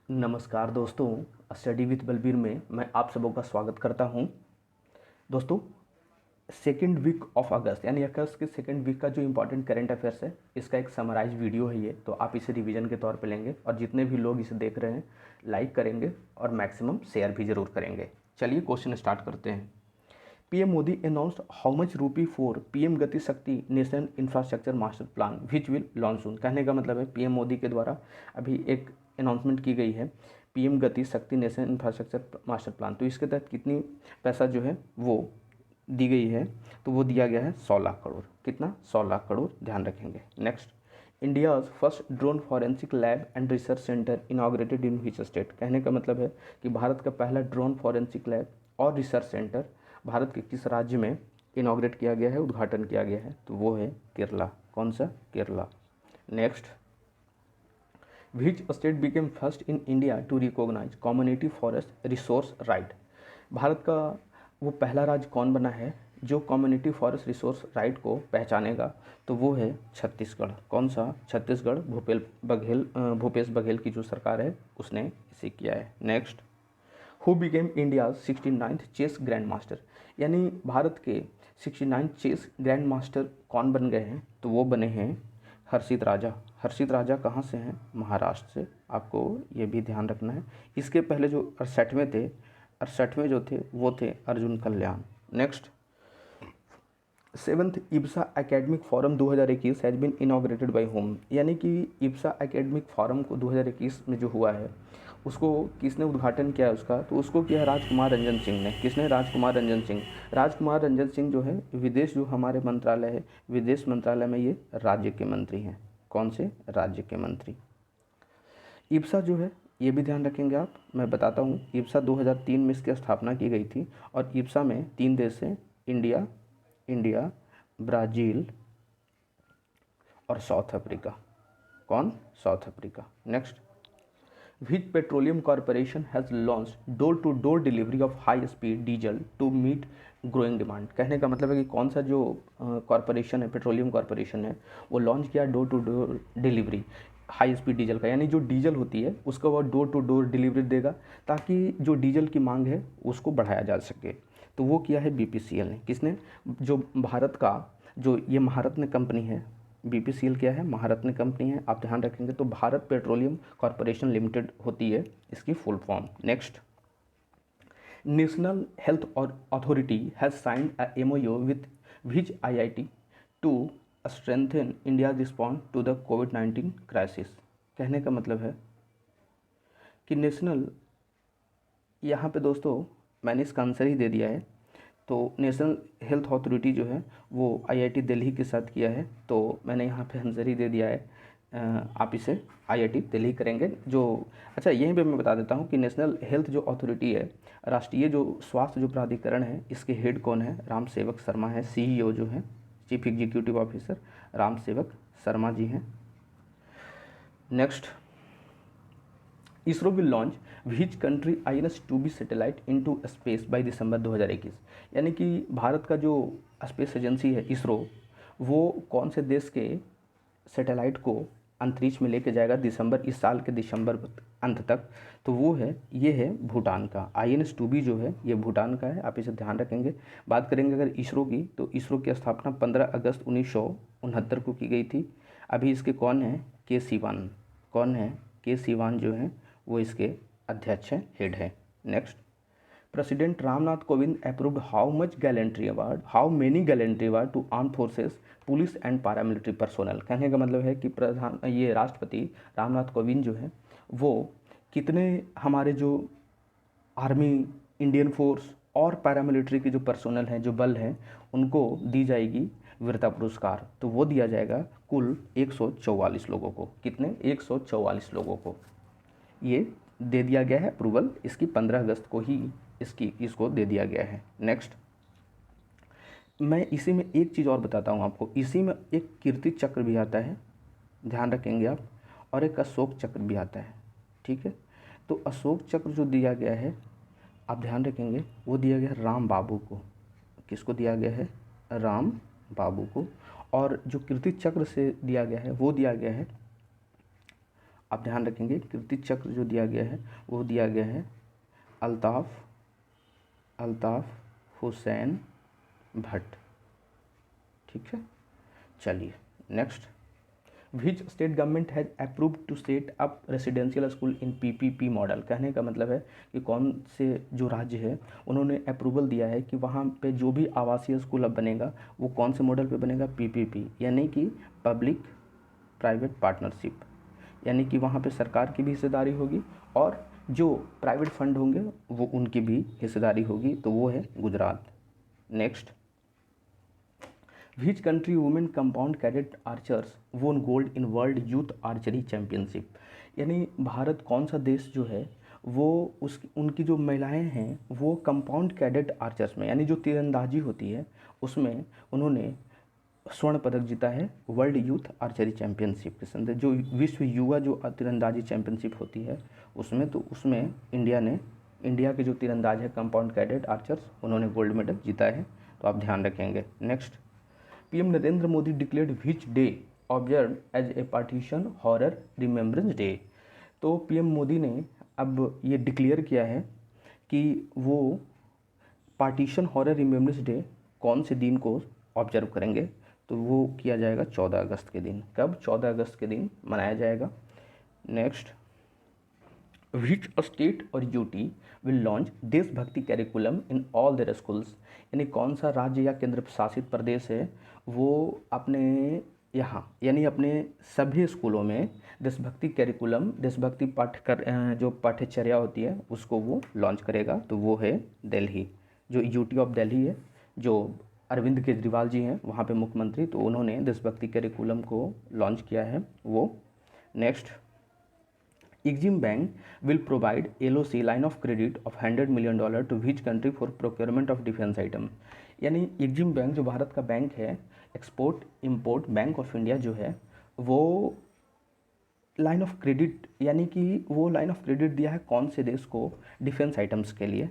नमस्कार दोस्तों, study with Balbir में मैं आप सबों का स्वागत करता हूं। दोस्तों, सेकेंड वीक ऑफ अगस्त यानी अगस्त के सेकेंड वीक का जो इम्पोर्टेंट करंट अफेयर्स है, इसका एक समराइज वीडियो है ये। तो आप इसे रिवीजन के तौर पे लेंगे और जितने भी लोग इसे देख रहे हैं लाइक करेंगे और मैक्सिमम शेयर भी ज़रूर करेंगे। चलिए क्वेश्चन स्टार्ट करते हैं। PM Modi announced how much rupee for PM Gati Shakti national infrastructure master plan which will launch soon. कहने का मतलब है पीएम मोदी के द्वारा अभी एक अनाउंसमेंट की गई है PM Gati Shakti national infrastructure master plan. तो इसके तहत कितनी पैसा जो है वो दी गई है, तो वो दिया गया है 100 लाख करोड़। कितना? 100 लाख करोड़, ध्यान रखेंगे। Next, India's first drone forensic lab and research centre inaugurated in which state. कहने का मतलब है कि भारत का पहला ड्रोन फॉरेंसिक लैब और रिसर्च सेंटर भारत के किस राज्य में इनाग्रेट किया गया है, उद्घाटन किया गया है? तो वो है केरला। कौन सा? Kerala. Next, which state became first in India to recognize community forest resource right. Bharat का वो पहला राज्य कौन बना है जो कम्युनिटी फॉरेस्ट रिसोर्स राइट को पहचानेगा? तो वो है छत्तीसगढ़। कौन सा? छत्तीसगढ़। भूपेश बघेल की जो सरकार है उसने इसे किया है। Next, who became India 69th chess grandmaster. यानी भारत के 69 चेस ग्रैंड मास्टर कौन बन गए हैं? तो वो बने हैं हर्षित राजा। हर्षित राजा कहाँ से हैं? महाराष्ट्र से। आपको ये भी ध्यान रखना है। इसके पहले जो 68वें जो थे वो थे Arjun Kalyan. Next, 7th IBSA academic forum 2021 has been inaugurated by home. यानी कि इब्सा एकेडमिक फोरम को 2021 में जो हुआ है उसको किसने उद्घाटन किया है उसका? तो उसको किया है राजकुमार रंजन सिंह ने। किसने? राजकुमार रंजन सिंह। राजकुमार रंजन सिंह जो है विदेश जो हमारे मंत्रालय है, विदेश मंत्रालय में ये राज्य के मंत्री हैं। कौन से? राज्य के मंत्री। इब्सा जो है ये भी ध्यान रखेंगे आप, मैं बताता हूँ। इब्सा 2003 में इसकी स्थापना की गई थी और इब्सा में 3 देश हैं, इंडिया, ब्राज़ील और साउथ अफ्रीका। कौन? South Africa. Next, which petroleum corporation has launch door to door delivery of high speed diesel to meet growing demand. कहने का मतलब है कि कौन सा जो कॉरपोरेशन है, पेट्रोलियम कॉरपोरेशन है, वो लॉन्च किया door to door delivery high speed diesel का। यानी जो डीजल होती है उसका वो डोर टू डोर डिलीवरी देगा ताकि जो डीजल की मांग है उसको बढ़ाया जा सके। तो वो किया है बीपीसीएल ने। किसने? जो भारत का जो ये महारत्न कंपनी है, बीपीसीएल क्या है? महारत्न कंपनी है। आप ध्यान रखेंगे तो भारत पेट्रोलियम कॉरपोरेशन लिमिटेड होती है इसकी full form. Next, national health authority has signed a MOU with which IIT to strengthen India response to the कोविड-19 क्राइसिस। कहने का मतलब है कि नेशनल, यहाँ पे दोस्तों मैंने इसका आंसर ही दे दिया है। तो नेशनल हेल्थ अथॉरिटी जो है वो आईआईटी दिल्ली के साथ किया है, तो मैंने यहाँ पे आंसर ही दे दिया है। आप इसे आईआईटी दिल्ली करेंगे जो। अच्छा, यहीं पे मैं बता देता हूँ कि नेशनल हेल्थ जो अथॉरिटी है, राष्ट्रीय जो स्वास्थ्य जो प्राधिकरण है, इसके हेड कौन है? राम सेवक शर्मा है। सीईओ जो है, चीफ एग्जीक्यूटिव ऑफिसर, राम सेवक शर्मा जी हैं। Next, ISRO will launch which country INS-2B satellite into space by December 2021। यानी कि भारत का जो स्पेस एजेंसी है इसरो, वो कौन से देश के सैटेलाइट को अंतरिक्ष में लेके जाएगा इस साल के दिसंबर अंत तक? तो वो है, ये है भूटान का। INS-2B जो है ये भूटान का है, आप इसे ध्यान रखेंगे। बात करेंगे अगर इसरो की, तो इसरो की स्थापना 15 अगस्त 1969 को की गई थी। अभी इसके कौन है? के सिवान। कौन है? के सिवान जो है वो इसके अध्यक्ष हैं, हेड है। Next, president Ramnath Kovind approved how many gallantry award to arm forces police and paramilitary personnel. कहने का मतलब है कि ये राष्ट्रपति रामनाथ कोविंद जो है वो कितने हमारे जो आर्मी, इंडियन फोर्स और पैरामिलिट्री के जो पर्सोनल हैं, जो बल हैं, उनको दी जाएगी वीरता पुरस्कार। तो वो दिया जाएगा कुल 144 लोगों को। कितने? 144 लोगों को ये दे दिया गया है अप्रूवल। इसकी 15 अगस्त को ही इसको दे दिया गया है। नेक्स्ट, मैं इसी में एक चीज़ और बताता हूँ आपको। इसी में एक कीर्ति चक्र भी आता है, ध्यान रखेंगे आप, और एक अशोक चक्र भी आता है। ठीक है, तो अशोक चक्र जो दिया गया है आप ध्यान रखेंगे, वो दिया गया है राम बाबू को। किसको दिया गया है? राम बाबू को। और जो कीर्ति चक्र से दिया गया है वो दिया गया है आप ध्यान रखेंगे कीर्ति चक्र जो दिया गया है वो दिया गया है अल्ताफ़ हुसैन भट्ट। ठीक है, चलिए next. Which state government has approved to set up residential school in PPP model. कहने का मतलब है कि कौन से जो राज्य है उन्होंने अप्रूवल दिया है कि वहाँ पे जो भी आवासीय स्कूल अब बनेगा वो कौन से मॉडल पे बनेगा, पीपीपी, यानी कि पब्लिक प्राइवेट पार्टनरशिप, यानी कि वहाँ पे सरकार की भी हिस्सेदारी होगी और जो प्राइवेट फंड होंगे वो उनकी भी हिस्सेदारी होगी, तो वो है Gujarat. Next, which country women compound cadet archers won gold in world youth archery championship. यानी भारत कौन सा देश जो है वो उनकी जो महिलाएं हैं वो कंपाउंड कैडेट आर्चर्स में, यानी जो तीरंदाजी होती है उसमें उन्होंने स्वर्ण पदक जीता है वर्ल्ड यूथ आर्चरी चैम्पियनशिप के संदर्भ, जो विश्व युवा जो तीरंदाजी चैम्पियनशिप होती है उसमें, तो उसमें इंडिया के जो तीरंदाज है कंपाउंड कैडेट आर्चर्स उन्होंने गोल्ड मेडल जीता है, तो आप ध्यान रखेंगे। Next, PM Narendra Modi declared which day observe as a partition horror remembrance day. तो पीएम मोदी ने अब ये डिक्लेयर किया है कि वो पार्टीशन हॉरर रिमेम्बरेंस डे कौन से दिन को ऑब्जर्व करेंगे, तो वो किया जाएगा 14 अगस्त के दिन। कब? 14 अगस्त के दिन मनाया जाएगा। नेक्स्ट, विच स्टेट और यूटी विल लॉन्च देशभक्ति curriculum in all there schools. यानी कौन सा राज्य या केंद्र शासित प्रदेश है वो अपने यहाँ यानी अपने सभी स्कूलों में देशभक्ति कैरिकुलम, देशभक्ति जो पाठ्यचर्या होती है उसको वो लॉन्च करेगा, तो वो है दिल्ली। जो यूटी ऑफ दिल्ली है, जो अरविंद केजरीवाल जी हैं वहाँ पे मुख्यमंत्री, तो उन्होंने देशभक्ति कैरिकुलम को लॉन्च किया है वो। Next, Exim Bank will provide LOC line of credit of $100 million to which country for procurement of defense item। यानी Exim Bank जो भारत का बैंक है, export import bank of India जो है, वो लाइन ऑफ क्रेडिट यानी कि वो लाइन ऑफ क्रेडिट दिया है कौन से देश को डिफेंस आइटम्स के लिए,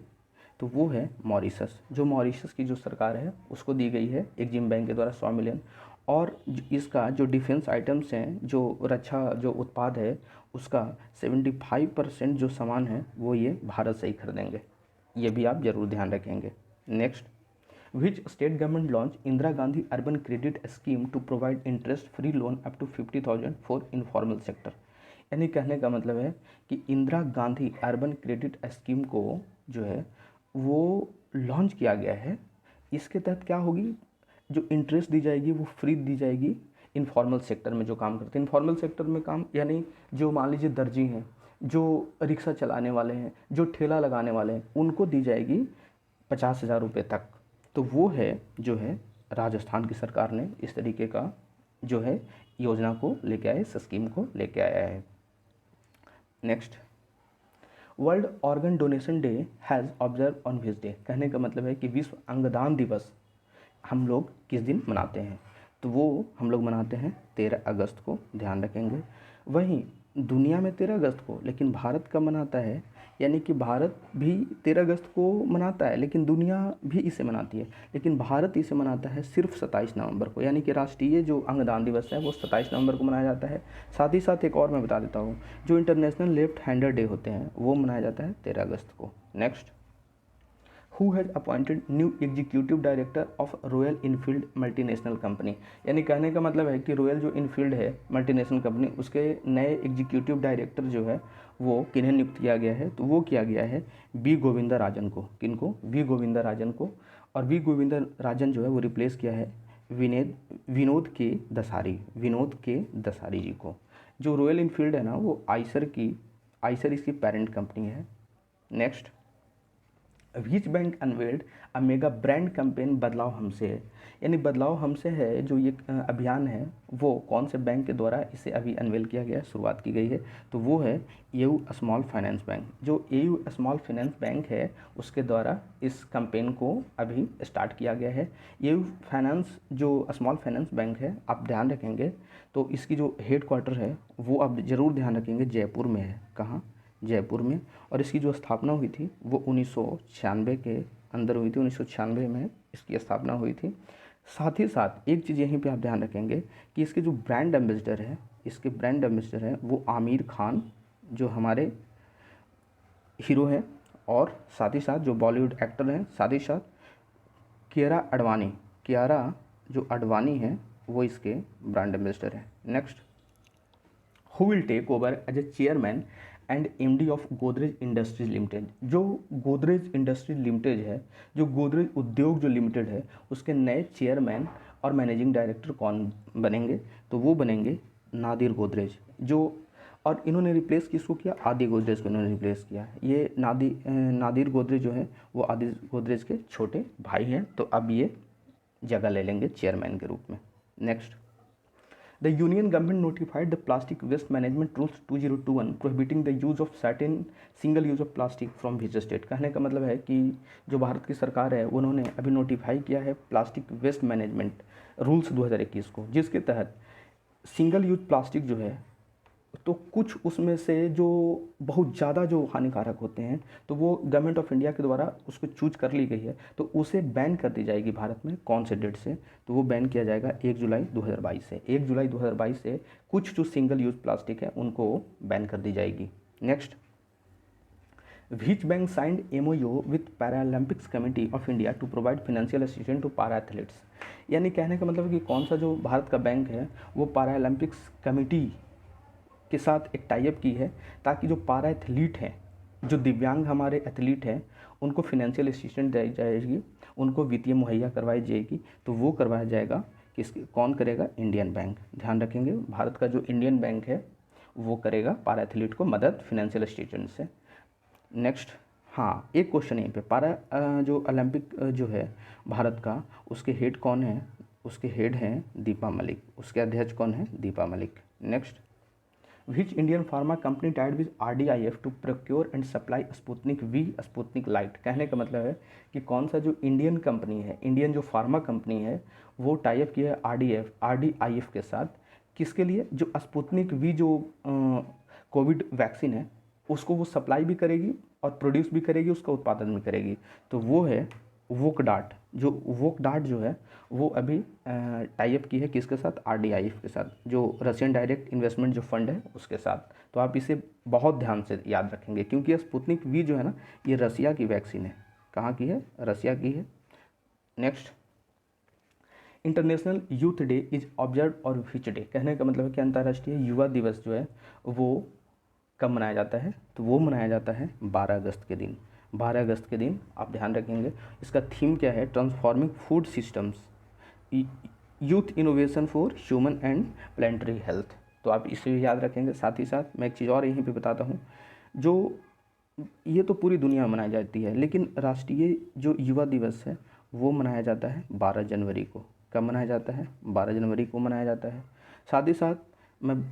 तो वो है मॉरिशस। जो मॉरिशस की जो सरकार है उसको दी गई है एक्जिम बैंक के द्वारा 100 मिलियन, और इसका जो डिफेंस आइटम्स हैं, जो रक्षा जो उत्पाद है उसका 75% जो सामान है वो ये भारत से ही खरीदेंगे, ये भी आप जरूर ध्यान रखेंगे। Next, which state government launch Indira Gandhi urban credit scheme to provide interest free loan up to 50,000 for informal sector. यानी कहने का मतलब है कि Indira Gandhi urban credit scheme को जो है वो लॉन्च किया गया है। इसके तहत क्या होगी, जो इंटरेस्ट दी जाएगी वो फ्री दी जाएगी इनफॉर्मल सेक्टर में जो काम करते हैं। इनफॉर्मल सेक्टर में काम यानी जो मान लीजिए दर्जी हैं, जो रिक्शा चलाने वाले हैं, जो ठेला लगाने वाले हैं, उनको दी जाएगी 50,000 रुपये तक। तो वो है जो है राजस्थान की सरकार ने इस तरीके का जो है योजना को लेके आए, इस स्कीम को लेके आया है। Next, world organ donation day has observe on which day. कहने का मतलब है कि विश्व अंगदान दिवस हम लोग किस दिन मनाते हैं, तो वो हम लोग मनाते हैं 13 अगस्त को, ध्यान रखेंगे। वहीं दुनिया में 13 अगस्त को, लेकिन भारत कब मनाता है, यानी कि भारत भी 13 अगस्त को मनाता है लेकिन दुनिया भी इसे मनाती है, लेकिन भारत इसे मनाता है सिर्फ 27 नवंबर को। यानी कि राष्ट्रीय जो अंगदान दिवस है वो 27 नवंबर को मनाया जाता है। साथ ही साथ एक और मैं बता देता हूँ, जो इंटरनेशनल लेफ्ट हैंडर डे होते हैं वो मनाया जाता है 13 अगस्त को। Next, who has appointed new executive director of royal Enfield multinational company. यानी कहने का मतलब है कि रॉयल जो इनफील्ड है मल्टीनेशनल कंपनी, उसके नए एग्जीक्यूटिव डायरेक्टर जो है वो किन्हें नियुक्त किया गया है, तो वो किया गया है बी गोविंदा राजन को। किनको? वी गोविंदा राजन को। और वी गोविंदा राजन जो है वो रिप्लेस किया है विनोद के दसारी जी को। जो रॉयल इनफील्ड है ना वो आइसर इसकी पेरेंट कंपनी है। Next, which bank unveiled a mega brand campaign बदलाव हमसे है। यानी बदलाव हमसे है जो ये अभियान है वो कौन से बैंक के द्वारा इसे अभी अनवेल किया गया है, शुरुआत की गई है, तो वो है एयू स्मॉल फाइनेंस बैंक। जो एयू स्मॉल फाइनेंस बैंक है उसके द्वारा इस कैंपेन को अभी स्टार्ट किया गया है। एयू फाइनेंस जो स्मॉल फाइनेंस बैंक है, आप ध्यान रखेंगे तो इसकी जो हेड क्वार्टर है वो आप ज़रूर ध्यान रखेंगे जयपुर में है। कहाँ? जयपुर में। और इसकी जो स्थापना हुई थी वो 1996 के अंदर हुई थी, 1996 में इसकी स्थापना हुई थी। साथ ही साथ एक चीज़ यहीं पे आप ध्यान रखेंगे कि इसके जो ब्रांड एम्बेसडर है, इसके ब्रांड एम्बेसडर हैं वो आमिर खान जो हमारे हीरो हैं, और साथ ही साथ जो बॉलीवुड एक्टर हैं, साथ ही साथ कियारा जो अडवाणी हैं वो इसके ब्रांड एम्बेसडर हैं। Next, who will take over as a chairman and MD of Godrej industries limited. जो गोदरेज इंडस्ट्रीज लिमिटेड है, जो गोदरेज उद्योग जो लिमिटेड है, उसके नए चेयरमैन और मैनेजिंग डायरेक्टर कौन बनेंगे? तो वो बनेंगे नादिर गोदरेज, जो, और इन्होंने रिप्लेस किसको किया? आदि गोदरेज को इन्होंने रिप्लेस किया। ये नादिर गोदरेज जो है वो आदि गोदरेज के छोटे भाई हैं, तो अब ये जगह ले लेंगे चेयरमैन के रूप में। Next, the union government notified the plastic waste management rules 2021 prohibiting the use of certain single use of plastic from which state. कहने का मतलब है कि जो भारत की सरकार है उन्होंने अभी नोटिफाई किया है प्लास्टिक वेस्ट मैनेजमेंट रूल्स 2021 को, जिसके तहत सिंगल यूज प्लास्टिक जो है तो कुछ उसमें से जो बहुत ज़्यादा जो हानिकारक होते हैं तो वो गवर्नमेंट ऑफ इंडिया के द्वारा उसको चूज कर ली गई है, तो उसे बैन कर दी जाएगी भारत में। कौन से डेट से? तो वो बैन किया जाएगा 1 जुलाई 2022 से। 1 जुलाई 2022 से कुछ जो सिंगल यूज प्लास्टिक है उनको बैन कर दी जाएगी। Next, which bank signed MOU with Paralympics committee of India to provide financial assistance to para athletes. यानी कहने का मतलब है कि कौन सा जो भारत का बैंक है वो पैरालंपिक्स कमेटी के साथ एक टाइप की है, ताकि जो पारा एथलीट हैं, जो दिव्यांग हमारे एथलीट हैं, उनको फिनेंशियल असिस्टेंस दी जाएगी, उनको वित्तीय मुहैया करवाई जाएगी। तो वो करवाया जाएगा किसके, कौन करेगा? Indian bank. ध्यान रखेंगे, भारत का जो इंडियन बैंक है वो करेगा पारा एथलीट को मदद फिनेंशियल असिस्टेंस से। नेक्स्ट, हाँ एक क्वेश्चन यहीं पे, पारा जो ओलंपिक जो है भारत का, उसके हेड कौन है? उसके हेड हैं दीपा मलिक। उसके अध्यक्ष कौन है? Deepa Malik. Next, Which Indian pharma company tied with RDIF to procure and supply Sputnik V Sputnik light. कहने का मतलब है कि कौन सा जो इंडियन कंपनी है, इंडियन जो फार्मा कंपनी है वो टाइप किया है RDIF के साथ। किसके लिए? जो स्पुतनिक V जो कोविड वैक्सीन है उसको वो सप्लाई भी करेगी और प्रोड्यूस भी करेगी, उसका उत्पादन भी करेगी। तो वो है वोकडाट। जो वोकडाट जो है वो अभी टाइप की है किसके साथ? RDIF के साथ, जो रशियन डायरेक्ट इन्वेस्टमेंट जो फंड है उसके साथ। तो आप इसे बहुत ध्यान से याद रखेंगे, क्योंकि स्पुतनिक V जो है ना, ये रसिया की वैक्सीन है। कहाँ की है? रसिया की है। Next, international youth day is observe और विच डे। कहने का मतलब है कि अंतर्राष्ट्रीय युवा दिवस जो है वो कब मनाया जाता है? तो वो मनाया जाता है 12 अगस्त के दिन। 12 अगस्त के दिन आप ध्यान रखेंगे। इसका थीम क्या है? Transforming food systems, youth innovation for human and planetary health. तो आप इसे भी याद रखेंगे। साथ ही साथ मैं एक चीज़ और यहीं पे बताता हूँ, जो ये तो पूरी दुनिया में मनाई जाती है, लेकिन राष्ट्रीय जो युवा दिवस है वो मनाया जाता है 12 जनवरी को। कब मनाया जाता है? 12 जनवरी को मनाया जाता है। साथ ही साथ मैं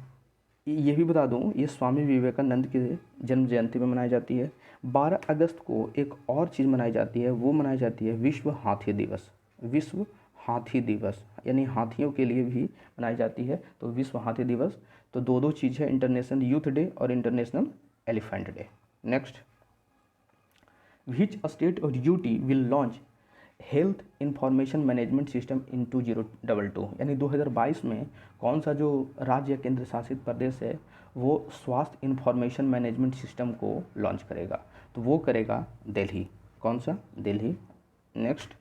ये भी बता दूं, ये स्वामी विवेकानंद के जन्म जयंती में मनाई जाती है। 12 अगस्त को एक और चीज़ मनाई जाती है, वो मनाई जाती है विश्व हाथी दिवस। विश्व हाथी दिवस यानी हाथियों के लिए भी मनाई जाती है, तो विश्व हाथी दिवस। तो दो चीज़ है, इंटरनेशनल यूथ डे और international elephant day. Next, which state और UT will launch health information management system in 2022। यानी 2022 में कौन सा जो राज्य या केंद्र शासित प्रदेश है वो स्वास्थ्य इंफॉर्मेशन मैनेजमेंट सिस्टम को लॉन्च करेगा? तो वो करेगा दिल्ली। कौन सा? Delhi. Next,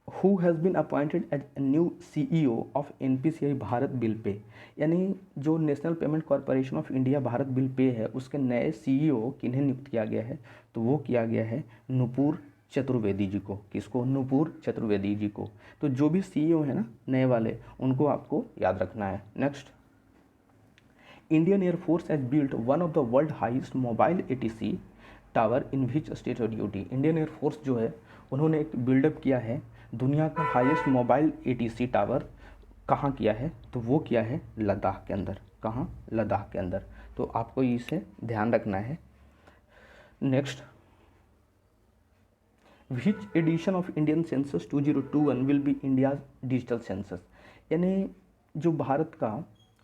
who has been appointed as new CEO of NPCI Bharat bill pay. यानी जो national payment corporation of India Bharat bill pay है उसके नए CEO किन्हें नियुक्त किया गया है? तो वो किया गया है नुपुर चतुर्वेदी जी को। किसको? नुपुर चतुर्वेदी जी को। तो जो भी CEO है ना नए वाले, उनको आपको याद रखना है। Next, Indian air force has built one of the world highest mobile ATC tower in which state और यूटी। इंडियन एयरफोर्स जो है उन्होंने एक बिल्डअप किया है दुनिया का हाईएस्ट मोबाइल ATC टावर। कहाँ किया है? तो वो किया है लद्दाख के अंदर। कहाँ? लद्दाख के अंदर। तो आपको इसे ध्यान रखना है। Next, which edition of Indian census 2021 will be India's digital census. यानी जो भारत का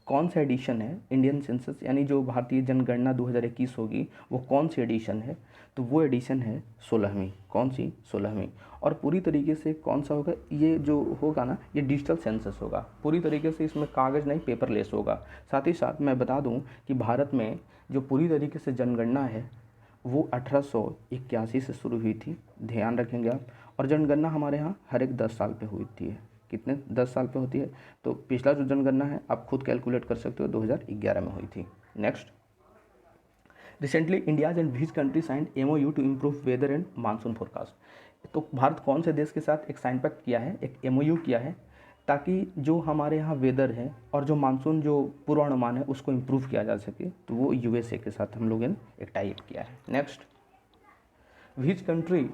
कौन सा एडिशन है इंडियन सेंसस यानी जो भारतीय जनगणना 2021 होगी वो कौन सी एडिशन है, तो वो एडिशन है 16वीं। कौन सी? 16वीं। और पूरी तरीके से कौन सा होगा, ये जो होगा ना ये डिजिटल सेंसस होगा, पूरी तरीके से इसमें कागज़ नहीं पेपरलेस होगा। साथ ही साथ मैं बता दूं कि भारत में जो पूरी तरीके से जनगणना है वो 1881 से शुरू हुई थी, ध्यान रखेंगे आप। और जनगणना हमारे यहाँ हर एक 10 साल पे हुई है। कितने? 10 साल पे होती है। तो पिछला जो जनगणना है आप खुद कैलकुलेट कर सकते हो, 2011 में हुई थी। Next, recently India's and which country signed MOU to improve weather and monsoon forecast. तो भारत कौन से देश के साथ एक साइन पैक्ट किया है, एक MOU किया है, ताकि जो हमारे यहाँ वेदर है और जो मानसून जो पूर्वानुमान है उसको इम्प्रूव किया जा सके, तो वो USA के साथ हम लोगों ने एक टाइप किया है। नेक्स्ट, विच कंट्री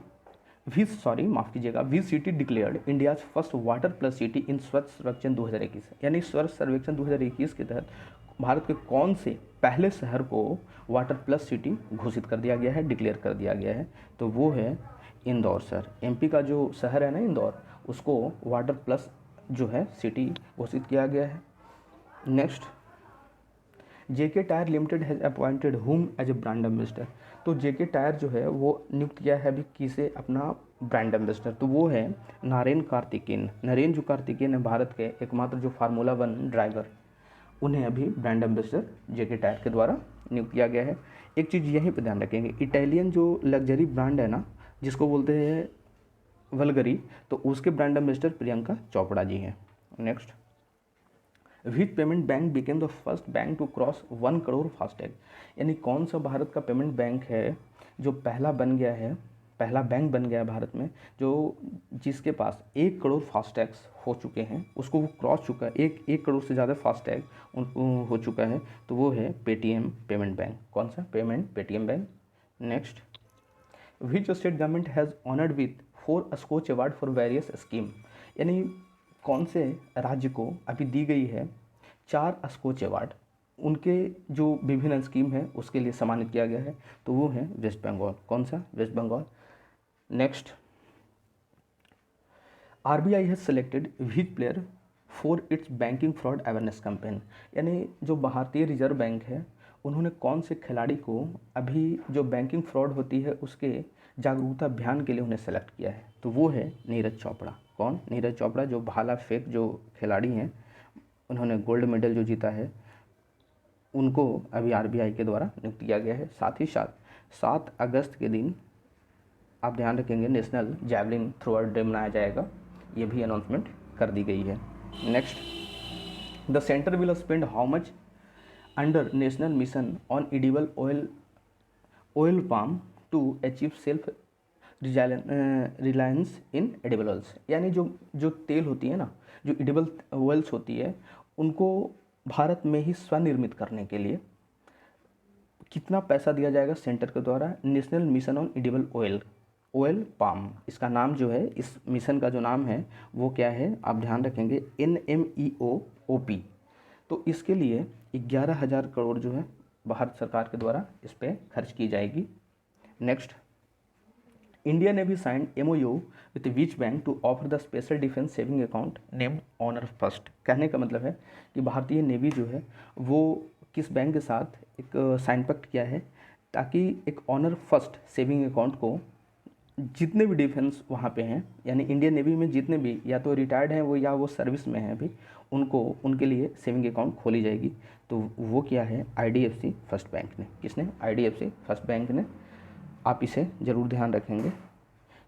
माफ़ कीजिएगा, which city declared India's first water plus city in स्वच्छ सर्वेक्षण 2021। यानी स्वच्छ सर्वेक्षण 2021 के तहत भारत के कौन से पहले शहर को वाटर प्लस सिटी घोषित कर दिया गया है, डिक्लेयर कर दिया गया है, तो वो है इंदौर सर। MP का जो शहर है ना इंदौर, उसको वाटर प्लस जो है सिटी घोषित किया गया है। Next, JK tyre limited has appointed whom as a brand ambassador. तो JK टायर जो है वो नियुक्त किया है अभी किसे अपना ब्रांड एम्बेसडर, तो वो है नरेन कार्तिकेयन। नरेन जो कार्तिकेयन है भारत के एकमात्र जो फार्मूला 1 ड्राइवर, उन्हें अभी ब्रांड एम्बेसडर JK टायर के द्वारा नियुक्त किया गया है। एक चीज़ यहीं पर ध्यान रखेंगे, इटालियन जो लग्जरी ब्रांड है ना जिसको बोलते हैं वल्गरी, तो उसके ब्रांड एम्बेसडर प्रियंका चोपड़ा जी हैं। Next, which payment bank became the first bank to cross 1 crore FASTag. यानी कौन सा भारत का पेमेंट बैंक है जो पहला बैंक बन गया है भारत में, जो जिसके पास 1 करोड़ फास्टैग्स हो चुके हैं, उसको वो क्रॉस चुका है, 1 करोड़ से ज़्यादा फास्टैग हो चुका है, तो वो है पेटीएम पेमेंट बैंक। कौन सा? Paytm bank. Next, which state government has honoured with 4 Skoch award for various scheme. यानी कौन से राज्य को अभी दी गई है 4 स्कॉच अवार्ड, उनके जो विभिन्न स्कीम है उसके लिए सम्मानित किया गया है, तो वो है वेस्ट बंगाल। कौन सा? West Bengal. Next, RBI has selected which player for its banking fraud awareness campaign. यानी जो भारतीय रिजर्व बैंक है उन्होंने कौन से खिलाड़ी को अभी जो बैंकिंग फ्रॉड होती है उसके जागरूकता अभियान के लिए उन्हें सेलेक्ट किया है, तो वो है नीरज चोपड़ा। कौन? नीरज चोपड़ा, जो भाला फेंक जो खिलाड़ी हैं, उन्होंने गोल्ड मेडल जो जीता है, उनको अभी RBI के द्वारा नियुक्त किया गया है। साथ ही साथ 7 अगस्त के दिन आप ध्यान रखेंगे नेशनल जैवलिन थ्रोअर डे मनाया जाएगा, ये भी अनाउंसमेंट कर दी गई है। Next, the centre will spend how much under national mission on edible oil palm to achieve self reliance in edible oils. यानी जो तेल होती है ना, जो एडिबल ऑयल्स होती है, उनको भारत में ही स्वनिर्मित करने के लिए कितना पैसा दिया जाएगा सेंटर के द्वारा? National mission on edible oil palm, इसका नाम जो है, इस मिशन का जो नाम है वो क्या है, आप ध्यान रखेंगे NMEOOP। तो इसके लिए 11,000 करोड़ जो है भारत सरकार के द्वारा इस पर खर्च की जाएगी। नेक्स्ट, इंडिया ने भी signed MOU with which bank to offer the special defence saving account named honour first. कहने का मतलब है कि भारतीय नेवी जो है वो किस बैंक के साथ एक साइन पैक्ट किया है ताकि एक ऑनर फर्स्ट सेविंग अकाउंट को जितने भी डिफेंस वहाँ पे हैं, यानी इंडियन नेवी में जितने भी या तो रिटायर्ड हैं वो या वो सर्विस में हैं अभी, उनके लिए सेविंग अकाउंट खोली जाएगी। तो वो क्या है? IDFC फर्स्ट बैंक ने। किसने? IDFC फर्स्ट बैंक ने। आप इसे ज़रूर ध्यान रखेंगे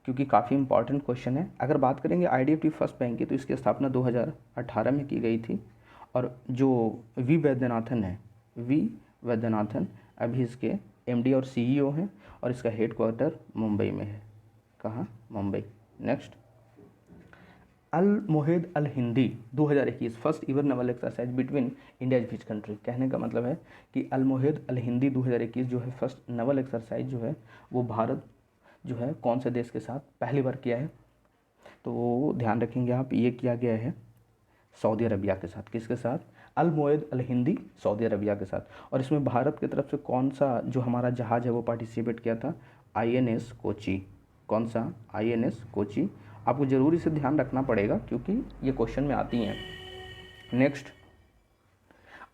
क्योंकि काफ़ी इंपॉर्टेंट क्वेश्चन है। अगर बात करेंगे IDFC फर्स्ट बैंक की, तो इसकी स्थापना 2018 में की गई थी और जो वी वैद्यनाथन अभी इसके MD और CEO हैं और इसका हेडक्वार्टर मुंबई में है। कहाँ? Mumbai. Next, Al Mohed Al Hindi 2021 first ever naval exercise between India which country. कहने का मतलब है कि अल मोहेद अल हिंदी 2021 जो है फर्स्ट नवल एक्सरसाइज जो है वो भारत जो है कौन से देश के साथ पहली बार किया है, तो वो ध्यान रखेंगे आप, ये किया गया है सऊदी अरबिया के साथ। किसके साथ? अल मोएद अल हिंदी सऊदी अरबिया के साथ। और इसमें भारत की तरफ से कौन सा जो हमारा जहाज़ है वो पार्टिसिपेट किया था? INS कोची। कौन सा? INS कोची। आपको ज़रूर इसे ध्यान रखना पड़ेगा क्योंकि ये क्वेश्चन में आती हैं। Next,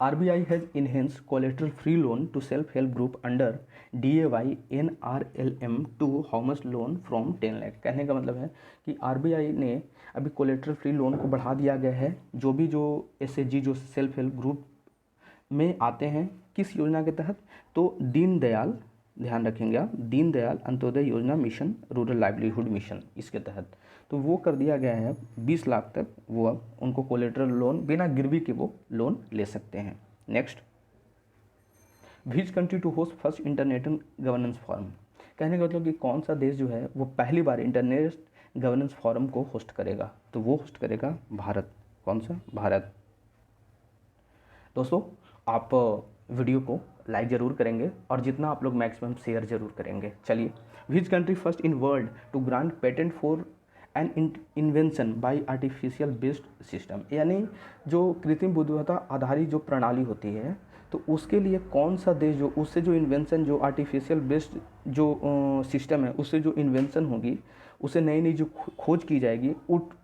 RBI has enhanced collateral free loan to self-help group under DAY NRLM to how much loan from 10 lakh. कहने का मतलब है कि RBI ने अभी कोलेट्रल फ्री लोन को बढ़ा दिया गया है जो SHG जो सेल्फ हेल्प ग्रुप में आते हैं। किस योजना के तहत? तो दीनदयाल, ध्यान रखेंगे आप, दीनदयाल अंत्योदय योजना मिशन, रूरल लाइवलीहुड मिशन, इसके तहत तो वो कर दिया गया है 20 लाख तक वो अब उनको कोलेट्रल लोन बिना गिरवी के वो लोन ले सकते हैं। Next, which country to host first internet governance forum. कहने का मतलब कि कौन सा देश जो है वो पहली बार इंटरनेट गवर्नेंस फोरम को होस्ट करेगा, तो वो होस्ट करेगा भारत। कौन सा? भारत। दोस्तों आप वीडियो को लाइक ज़रूर करेंगे और जितना आप लोग मैक्सिमम शेयर ज़रूर करेंगे। चलिए, which country first in world to grant patent for an invention by artificial based system, यानी जो कृत्रिम बुद्धिमत्ता आधारित जो प्रणाली होती है तो उसके लिए कौन सा देश जो उससे जो इन्वेंशन जो आर्टिफिशियल बेस्ड जो सिस्टम है उससे जो इन्वेंशन होगी उसे नई नई जो खोज की जाएगी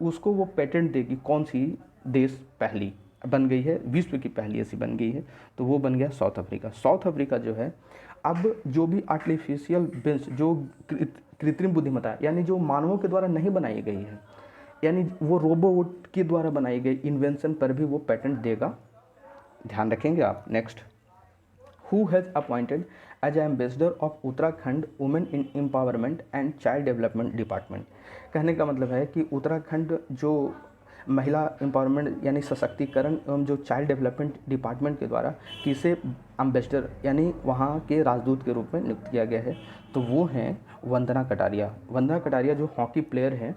उसको वो पेटेंट देगी। कौन सी देश पहली बन गई है, विश्व की पहली ऐसी बन गई है, तो वो बन गया साउथ अफ्रीका। साउथ अफ्रीका जो है अब जो भी आर्टिफिशियल बेस्ड जो कृत्रिम बुद्धिमत्ता यानी जो मानवों के द्वारा नहीं बनाई गई है, यानी वो रोबोट के द्वारा बनाई गई इन्वेंशन पर भी वो पेटेंट देगा। ध्यान रखेंगे आप। Next, who has appointed as ambassador of Uttarakhand women in empowerment and child development department. कहने का मतलब है कि उत्तराखंड जो महिला एम्पावरमेंट यानी सशक्तिकरण एवं जो चाइल्ड डेवलपमेंट डिपार्टमेंट के द्वारा किसे एम्बेसडर यानी वहाँ के राजदूत के रूप में नियुक्त किया गया है, तो वो हैं वंदना कटारिया। वंदना कटारिया जो हॉकी प्लेयर हैं,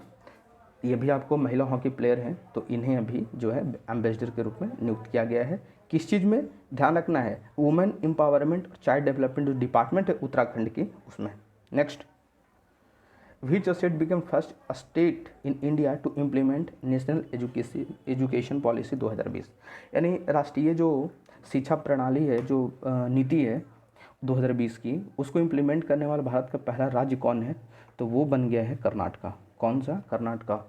ये भी आपको महिला हॉकी प्लेयर हैं, तो इन्हें अभी जो है एम्बेसडर के रूप में नियुक्त किया गया है। किस चीज़ में? ध्यान रखना है, वुमेन एम्पावरमेंट और चाइल्ड डेवलपमेंट जो डिपार्टमेंट है उत्तराखंड की उसमें। Next, Which state became first state in India to implement national education policy 2020, यानी राष्ट्रीय जो शिक्षा प्रणाली है जो नीति है 2020 की उसको इम्प्लीमेंट करने वाला भारत का पहला राज्य कौन है, तो वो बन गया है कर्नाटका। कौन सा? कर्नाटका।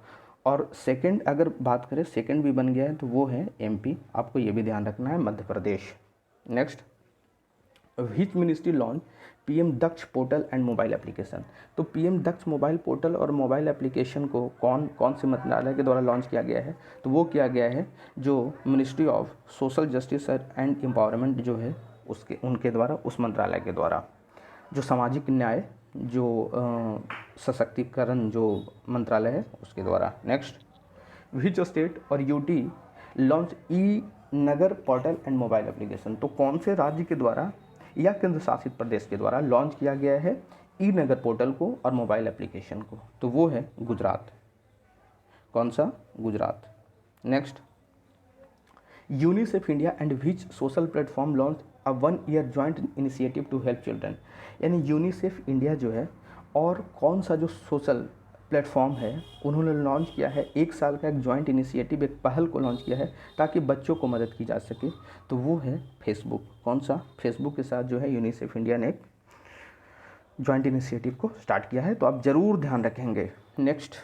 और सेकंड अगर बात करें, सेकंड भी बन गया है तो वो है MP। आपको ये भी ध्यान रखना है, Madhya Pradesh. Next, which ministry launch PM Daksh portal and mobile application. तो PM दक्ष मोबाइल पोर्टल और मोबाइल एप्लीकेशन को कौन से मंत्रालय के द्वारा लॉन्च किया गया है, तो वो किया गया है जो ministry of social justice and empowerment जो है उसके उनके द्वारा, उस मंत्रालय के द्वारा जो सामाजिक न्याय जो सशक्तिकरण जो मंत्रालय है उसके द्वारा। नेक्स्ट, विच स्टेट और UT launch Nagar portal and mobile application. तो कौन से राज्य के द्वारा या केंद्र शासित प्रदेश के द्वारा लॉन्च किया गया है नगर पोर्टल को और मोबाइल एप्लीकेशन को, तो वो है गुजरात। कौन सा? Gujarat. Next, UNICEF India and which social platform launch a 1 year joint initiative to help children. यानी यूनिसेफ इंडिया जो है और कौन सा जो सोशल प्लेटफॉर्म है उन्होंने लॉन्च किया है 1 साल का एक जॉइंट इनिशिएटिव, एक पहल को लॉन्च किया है ताकि बच्चों को मदद की जा सके, तो वो है फेसबुक। कौन सा? फेसबुक के साथ जो है यूनिसेफ इंडिया ने एक जॉइंट इनिशिएटिव को स्टार्ट किया है, तो आप ज़रूर ध्यान रखेंगे। Next,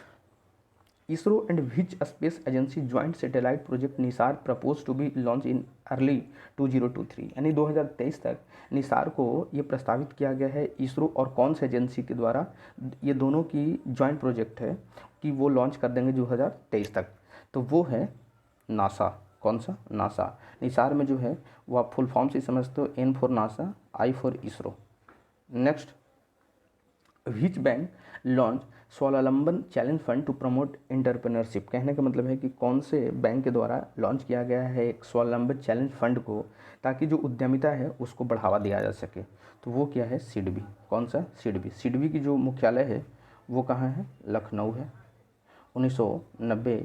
ISRO and which space agency joint satellite project NISAR propose to be launch in early 2023, यानी 2023 तक निसार को ये प्रस्तावित किया गया है इसरो और कौन से एजेंसी के द्वारा, ये दोनों की ज्वाइंट प्रोजेक्ट है कि वो लॉन्च कर देंगे 2023 तक, तो वो है नासा। कौन सा? नासा। निसार में जो है वो आप फुल फॉर्म से समझते हो, N for NASA, I for ISRO. Next, which bank launch Swavalamban challenge fund to promote entrepreneurship. कहने का मतलब है कि कौन से बैंक के द्वारा लॉन्च किया गया है एक स्वावलंबन चैलेंज फंड को ताकि जो उद्यमिता है उसको बढ़ावा दिया जा सके, तो वो क्या है? सिडबी। कौन सा? सिडबी। सिडबी की जो मुख्यालय है वो कहाँ है? लखनऊ है। 1990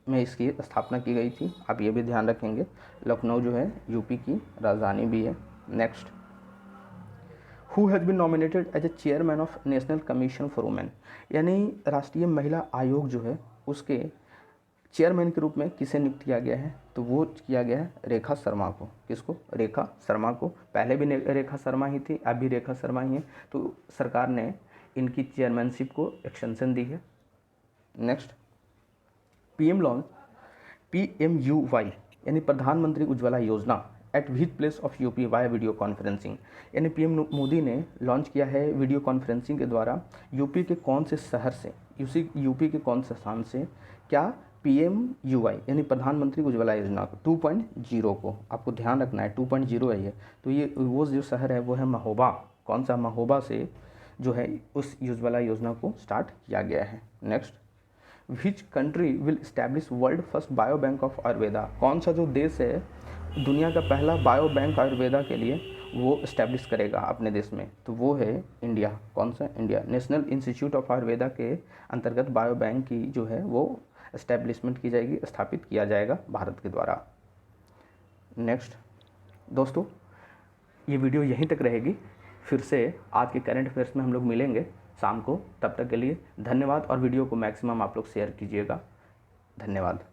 में इसकी स्थापना की गई थी, आप ये भी ध्यान रखेंगे। लखनऊ जो है यूपी की राजधानी भी है। Next, who has been nominated as a chairman of national commission for women, यानी राष्ट्रीय महिला आयोग जो है उसके चेयरमैन के रूप में किसे नियुक्त किया गया है, तो वो किया गया है रेखा शर्मा को। किसको? रेखा शर्मा को। पहले भी रेखा शर्मा ही थी, अब भी रेखा शर्मा ही है, तो सरकार ने इनकी चेयरमैनशिप को एक्सटेंशन दी है। नेक्स्ट, PM लॉन्च PMUY यानी प्रधानमंत्री उज्ज्वला योजना eight which place of UP via video conferencing, यानी पीएम मोदी ने लॉन्च किया है वीडियो कॉन्फ्रेंसिंग के द्वारा यूपी के कौन से शहर से, यूपी के कौन से स्थान से क्या PMUY यानी प्रधानमंत्री उज्ज्वला योजना 2.0 को, आपको ध्यान रखना है 2.0 है ये, तो ये वो जो शहर है वो है महोबा। कौन सा? महोबा से जो है उस उज्ज्वला योजना को स्टार्ट किया गया है। Next, which country will establish world first bio bank of Ayurveda, कौन सा जो देश है दुनिया का पहला बायो बैंक आयुर्वेदा के लिए वो इस्टेब्लिश करेगा अपने देश में, तो वो है इंडिया। कौन सा? India. National institute of Ayurveda के अंतर्गत बायो बैंक की जो है वो इस्टेब्लिशमेंट की जाएगी, स्थापित किया जाएगा भारत के द्वारा। नेक्स्ट दोस्तों, ये वीडियो यहीं तक रहेगी, फिर से आज के करंट अफेयर्स में हम लोग मिलेंगे शाम को। तब तक के लिए धन्यवाद, और वीडियो को मैक्सिमम आप लोग शेयर कीजिएगा। धन्यवाद।